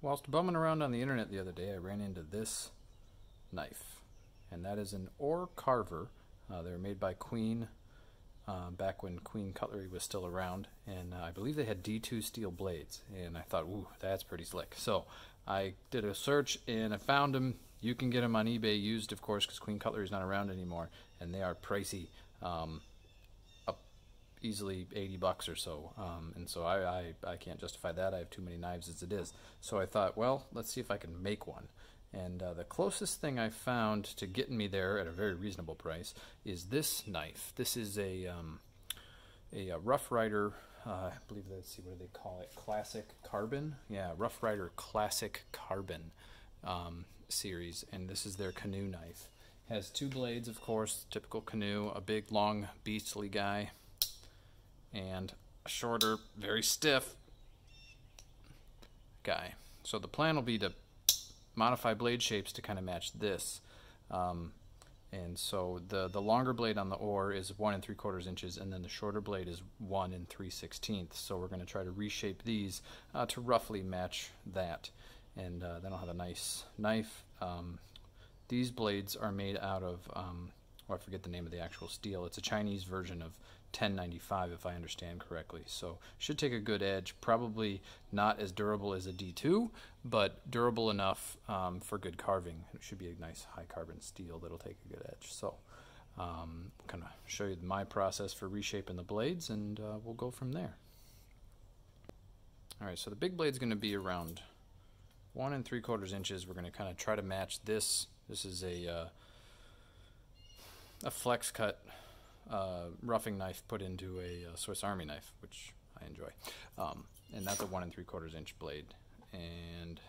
Whilst bumming around on the internet the other day, I ran into this knife, and that is an oar carver. They were made by Queen back when Queen cutlery was still around, and I believe they had D2 steel blades, and I thought, ooh, that's pretty slick. So I did a search and I found them. You can get them on eBay used, of course, because Queen cutlery is not around anymore, and they are pricey. Up easily 80 bucks or so, and so I can't justify that. I have too many knives as it is. So I thought, well, let's see if I can make one. And the closest thing I found to getting me there at a very reasonable price is this knife. This is a Rough Rider, I believe, let's see, what do they call it? Classic Carbon? Yeah, Rough Rider Classic Carbon series, and this is their canoe knife. Has two blades, of course, typical canoe, a big, long, beastly guy, and a shorter, very stiff guy. So the plan will be to modify blade shapes to kind of match this. And so the longer blade on the oar is 1 3/4 inches, and then the shorter blade is 1 3/16. So we're going to try to reshape these to roughly match that. And then I'll have a nice knife. These blades are made out of, I forget the name of the actual steel. It's a Chinese version of 1095, if I understand correctly. So should take a good edge. Probably not as durable as a D2, but durable enough for good carving. It should be a nice high carbon steel that'll take a good edge. So kind of show you my process for reshaping the blades, and we'll go from there. All right, so the big blade's going to be around 1 3/4 inches. We're going to kind of try to match this. This is a flex cut roughing knife put into a Swiss Army knife, which I enjoy. And that's a 1 3/4 inch blade. And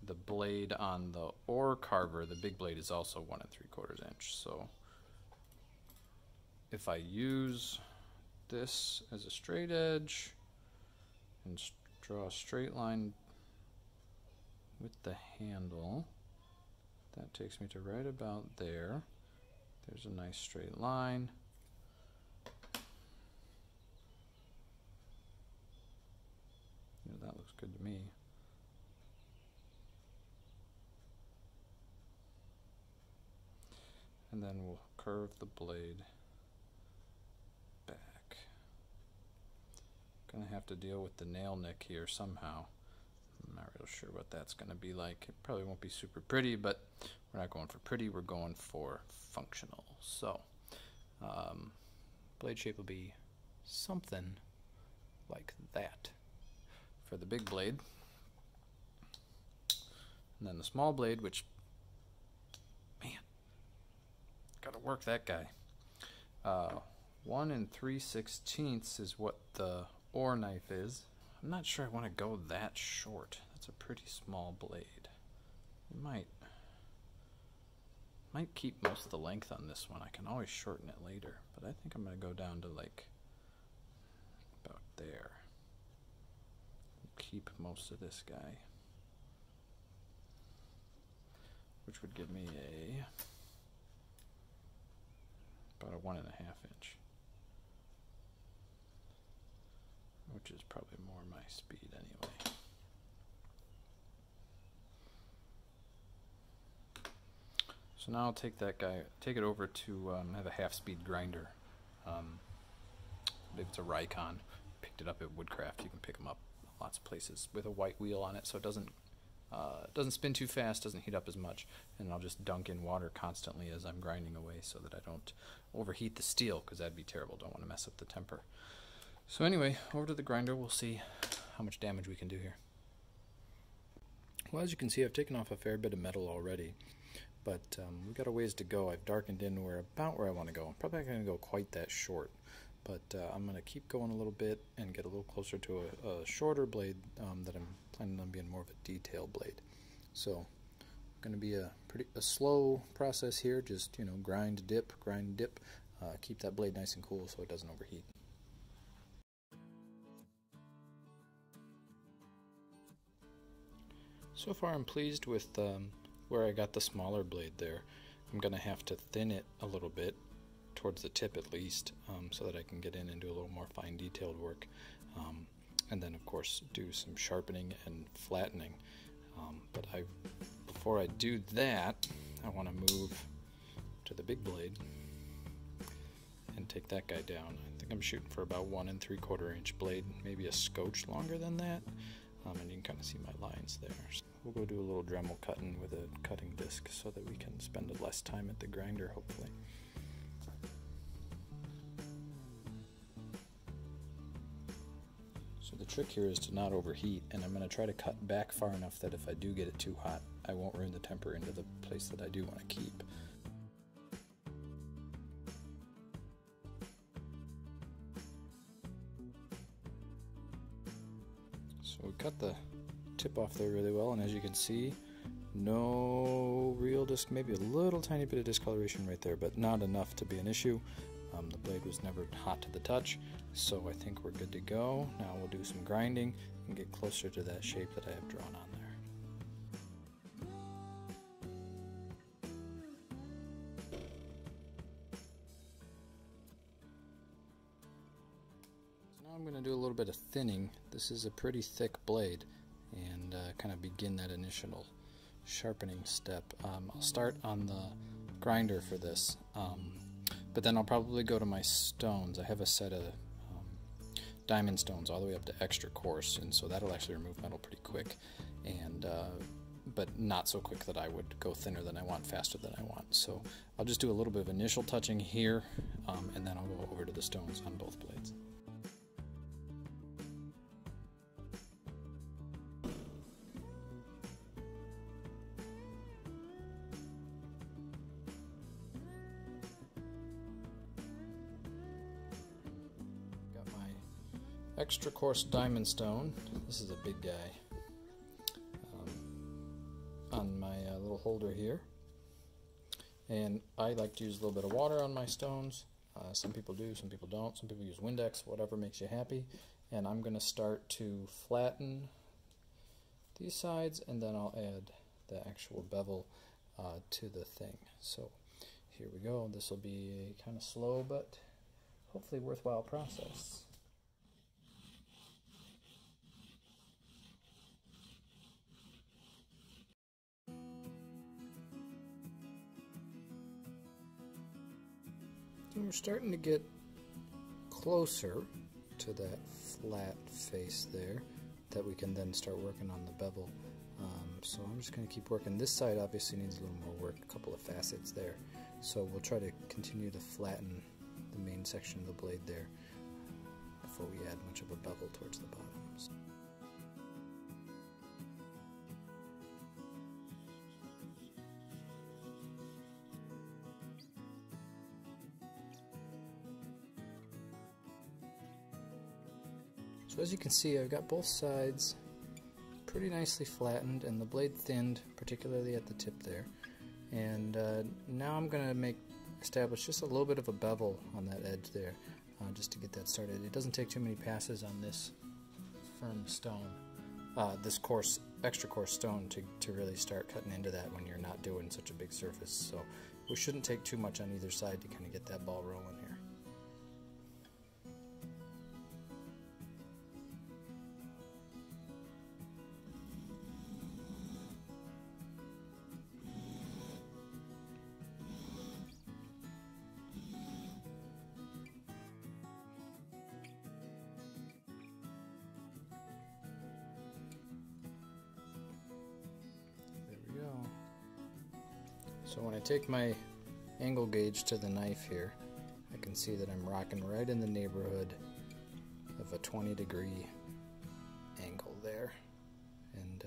the blade on the oar carver, the big blade, is also 1 3/4 inch. So if I use this as a straight edge and draw a straight line with the handle, that takes me to right about there. There's a nice straight line. That looks good to me. And then we'll curve the blade back. Gonna have to deal with the nail nick here somehow. I'm not real sure what that's going to be like. It probably won't be super pretty, but we're not going for pretty, we're going for functional. So blade shape will be something like that for the big blade. And then the small blade, which, man, gotta work that guy. 1 3/16 is what the oar knife is. I'm not sure I want to go that short. That's a pretty small blade. You might keep most of the length on this one. I can always shorten it later, but I think I'm going to go down to like about there. Keep most of this guy, which would give me about a 1 1/2 inch. Which is probably more my speed anyway. So now I'll take that guy, take it over to have a half-speed grinder. Maybe it's a Rikon. Picked it up at Woodcraft. You can pick them up lots of places with a white wheel on it, so it doesn't spin too fast, doesn't heat up as much. And I'll just dunk in water constantly as I'm grinding away so that I don't overheat the steel, because that'd be terrible. Don't want to mess up the temper. So anyway, over to the grinder, we'll see how much damage we can do here. Well, as you can see, I've taken off a fair bit of metal already, but we've got a ways to go. I've darkened in about where I want to go. I'm probably not going to go quite that short, but I'm going to keep going a little bit and get a little closer to a shorter blade that I'm planning on being more of a detail blade. So, going to be a slow process here. Just, you know, grind, dip, keep that blade nice and cool so it doesn't overheat. So far I'm pleased with where I got the smaller blade there. I'm going to have to thin it a little bit, towards the tip at least, so that I can get in and do a little more fine detailed work. and then of course do some sharpening and flattening. But before I do that, I want to move to the big blade and take that guy down. I think I'm shooting for about 1 3/4 inch blade, maybe a scotch longer than that, and you can kind of see my lines there. So we'll go do a little Dremel cutting with a cutting disc so that we can spend less time at the grinder, hopefully. So the trick here is to not overheat, and I'm going to try to cut back far enough that if I do get it too hot, I won't ruin the temper into the place that I do want to keep. So we cut the tip off there really well, and as you can see, no real maybe a little tiny bit of discoloration right there, but not enough to be an issue. The blade was never hot to the touch, so I think we're good to go. Now we'll do some grinding and get closer to that shape that I have drawn on there. So now I'm going to do a little bit of thinning. This is a pretty thick blade, and kind of begin that initial sharpening step. I'll start on the grinder for this. But then I'll probably go to my stones. I have a set of diamond stones all the way up to extra coarse, and so that'll actually remove metal pretty quick, and but not so quick that I would go thinner than I want, faster than I want. So I'll just do a little bit of initial touching here, and then I'll go over to the stones on both blades. Extra coarse diamond stone. This is a big guy on my little holder here, and I like to use a little bit of water on my stones. Some people do, some people don't. Some people use Windex, whatever makes you happy. And I'm going to start to flatten these sides, and then I'll add the actual bevel to the thing. So here we go. This will be a kind of slow but hopefully worthwhile process. And we're starting to get closer to that flat face there that we can then start working on the bevel. So I'm just going to keep working. This side obviously needs a little more work, a couple of facets there. So we'll try to continue to flatten the main section of the blade there before we add much of a bevel towards the bottoms. So as you can see, I've got both sides pretty nicely flattened and the blade thinned, particularly at the tip there. And now I'm going to establish just a little bit of a bevel on that edge there, just to get that started. It doesn't take too many passes on this firm stone, this coarse, extra coarse stone, to really start cutting into that when you're not doing such a big surface. So we shouldn't take too much on either side to kind of get that ball rolling here. So when I take my angle gauge to the knife here, I can see that I'm rocking right in the neighborhood of a 20-degree angle there. And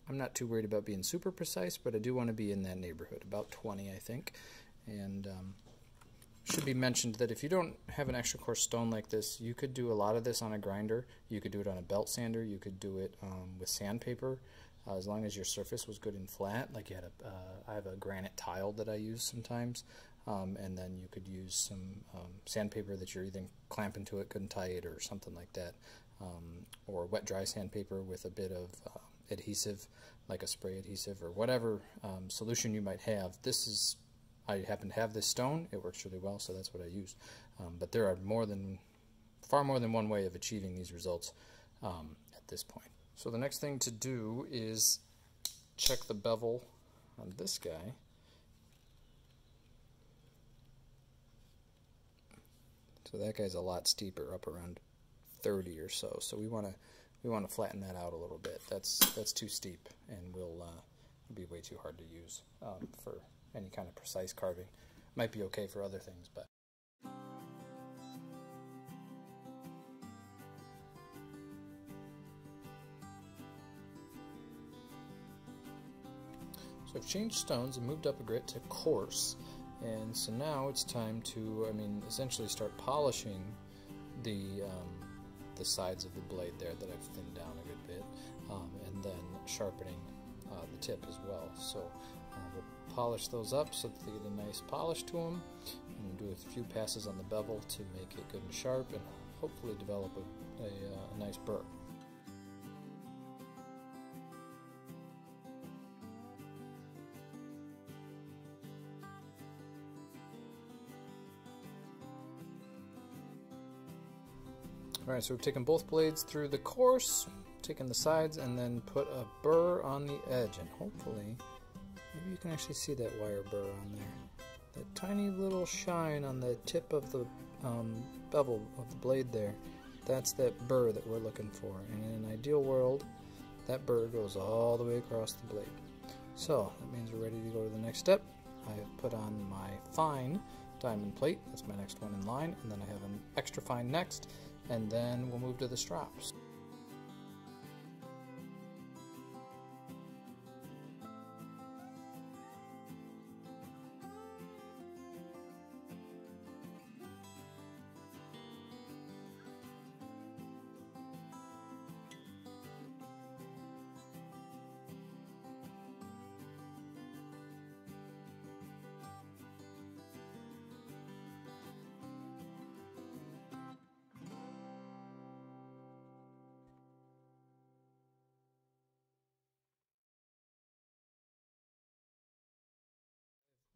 I'm not too worried about being super precise, but I do want to be in that neighborhood, about 20 I think. And should be mentioned that if you don't have an extra coarse stone like this, you could do a lot of this on a grinder. You could do it on a belt sander. You could do it with sandpaper. As long as your surface was good and flat, like you had I have a granite tile that I use sometimes, and then you could use some sandpaper that you're either clamping to it good and tight or something like that, or wet dry sandpaper with a bit of adhesive, like a spray adhesive or whatever solution you might have. I happen to have this stone. It works really well, so that's what I use. But there are more than far more than one way of achieving these results at this point. So the next thing to do is check the bevel on this guy. So that guy's a lot steeper, up around 30 or so. So we want to flatten that out a little bit. That's too steep, and will be way too hard to use for any kind of precise carving. Might be okay for other things, but. So I've changed stones and moved up a grit to coarse, and so now it's time to, essentially start polishing the sides of the blade there that I've thinned down a good bit, and then sharpening the tip as well. So we'll polish those up so that they get a nice polish to them, and do a few passes on the bevel to make it good and sharp, and hopefully develop a nice burr. Alright, so we've taken both blades through the coarse, taken the sides, and then put a burr on the edge, and hopefully, maybe you can actually see that wire burr on there. That tiny little shine on the tip of the bevel of the blade there, that's that burr that we're looking for. And in an ideal world, that burr goes all the way across the blade. So, that means we're ready to go to the next step. I have put on my fine diamond plate, that's my next one in line, and then I have an extra fine next, and then we'll move to the strops.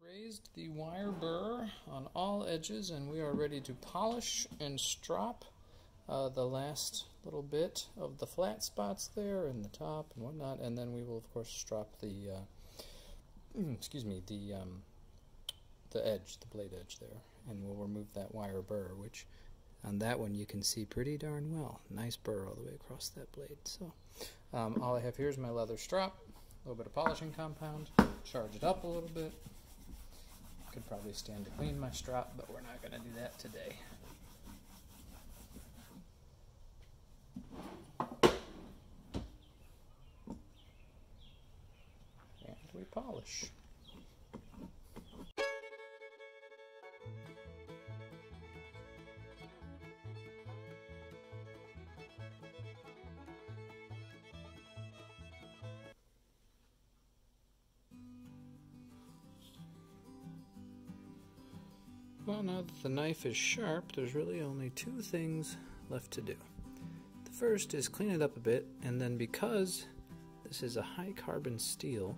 Raised the wire burr on all edges, and we are ready to polish and strop the last little bit of the flat spots there and the top and whatnot, and then we will of course strop the edge, the blade edge there, and we'll remove that wire burr, which on that one you can see pretty darn well. Nice burr all the way across that blade. So all I have here is my leather strop, a little bit of polishing compound, charge it up a little bit. Could probably stand to clean my strap, but we're not going to do that today. And we polish. Well, now that the knife is sharp, there's really only two things left to do. The first is clean it up a bit, and then because this is a high carbon steel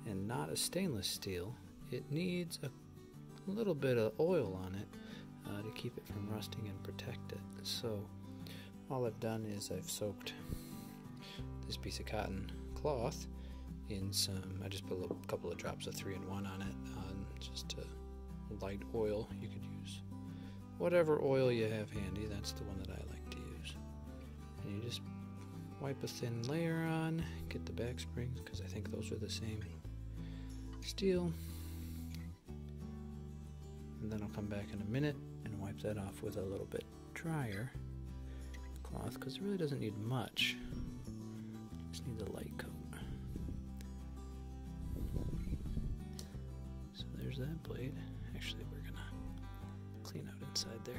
and not a stainless steel, it needs a little bit of oil on it to keep it from rusting and protect it. So all I've done is I've soaked this piece of cotton cloth in some, I just put a couple of drops of 3-in-1 on it, just to light oil. You could use whatever oil you have handy. That's the one that I like to use. And you just wipe a thin layer on, get the back springs, because I think those are the same steel. And then I'll come back in a minute and wipe that off with a little bit drier cloth, because it really doesn't need much. It just needs a light coat. So there's that blade. Actually, we're gonna clean out inside there.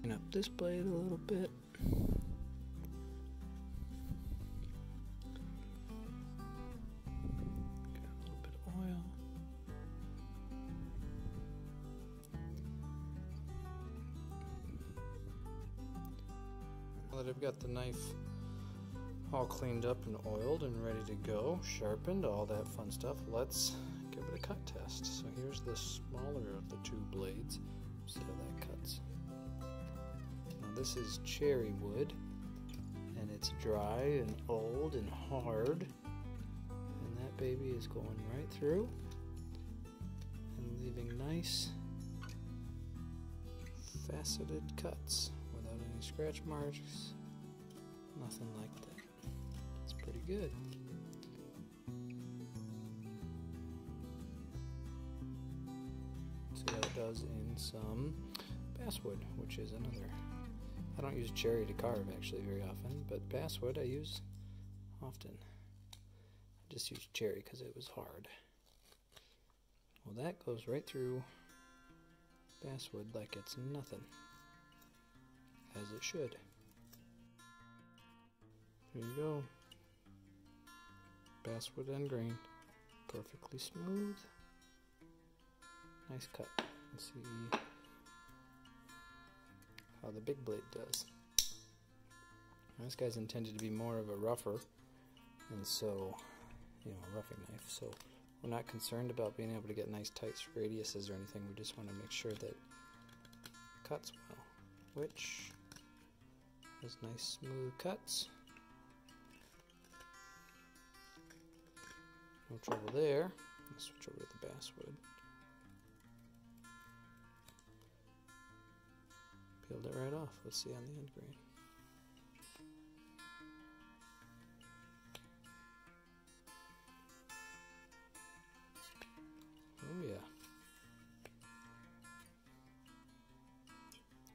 Clean up this blade a little bit. Got a little bit of oil. Now that I've got the knife all cleaned up and oiled and ready to go, sharpened, all that fun stuff, let's give it a cut test. So here's the smaller of the two blades, See how that cuts. Now this is cherry wood, and it's dry and old and hard, and that baby is going right through and leaving nice faceted cuts without any scratch marks, nothing like that. It's pretty good. See how it does in some basswood, which is another. I don't use cherry to carve actually very often, but basswood I use often. I just used cherry because it was hard. Well, that goes right through basswood like it's nothing, as it should. There you go. Basswood end grain, perfectly smooth. Nice cut. Let's see how the big blade does. Now, this guy's intended to be more of a rougher, and so, a roughing knife. So we're not concerned about being able to get nice tight radiuses or anything. We just want to make sure that it cuts well, which has nice smooth cuts. No trouble there. Let's switch over to the basswood. Peeled it right off. Let's see on the end grain. Oh yeah.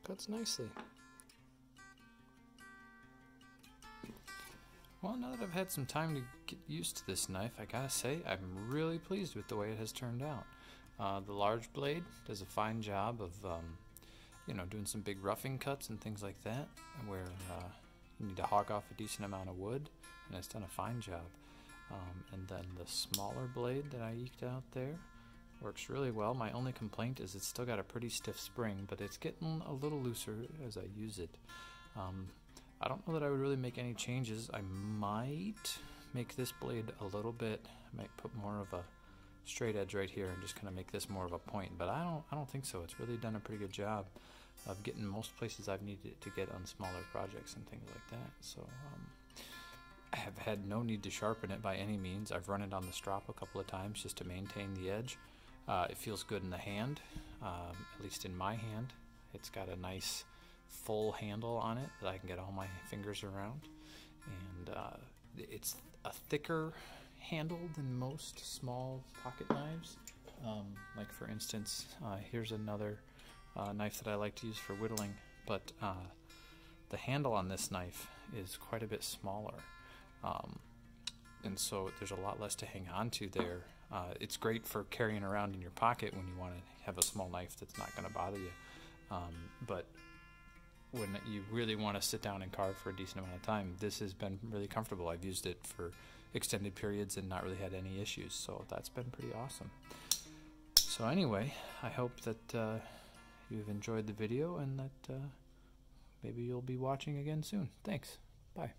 Cuts nicely. Well, now that I've had some time to get used to this knife, I gotta say I'm really pleased with the way it has turned out. The large blade does a fine job of doing some big roughing cuts and things like that, where you need to hog off a decent amount of wood, and it's done a fine job. And then the smaller blade that I eked out there works really well. My only complaint is it's still got a pretty stiff spring, but it's getting a little looser as I use it. I don't know that I would really make any changes. I might make this blade a little bit, I might put more of a straight edge right here and just kind of make this more of a point, but I don't think so. It's really done a pretty good job of getting most places I've needed it to get on smaller projects and things like that. So I have had no need to sharpen it by any means. I've run it on the strop a couple of times just to maintain the edge. It feels good in the hand, at least in my hand. It's got a nice full handle on it that I can get all my fingers around, and it's a thicker handle than most small pocket knives. Like for instance, here's another knife that I like to use for whittling, but the handle on this knife is quite a bit smaller, and so there's a lot less to hang on to there. It's great for carrying around in your pocket when you want to have a small knife that's not going to bother you, but when you really want to sit down and carve for a decent amount of time, this has been really comfortable. I've used it for extended periods and not really had any issues, so that's been pretty awesome. So anyway, I hope that you've enjoyed the video and that maybe you'll be watching again soon. Thanks. Bye.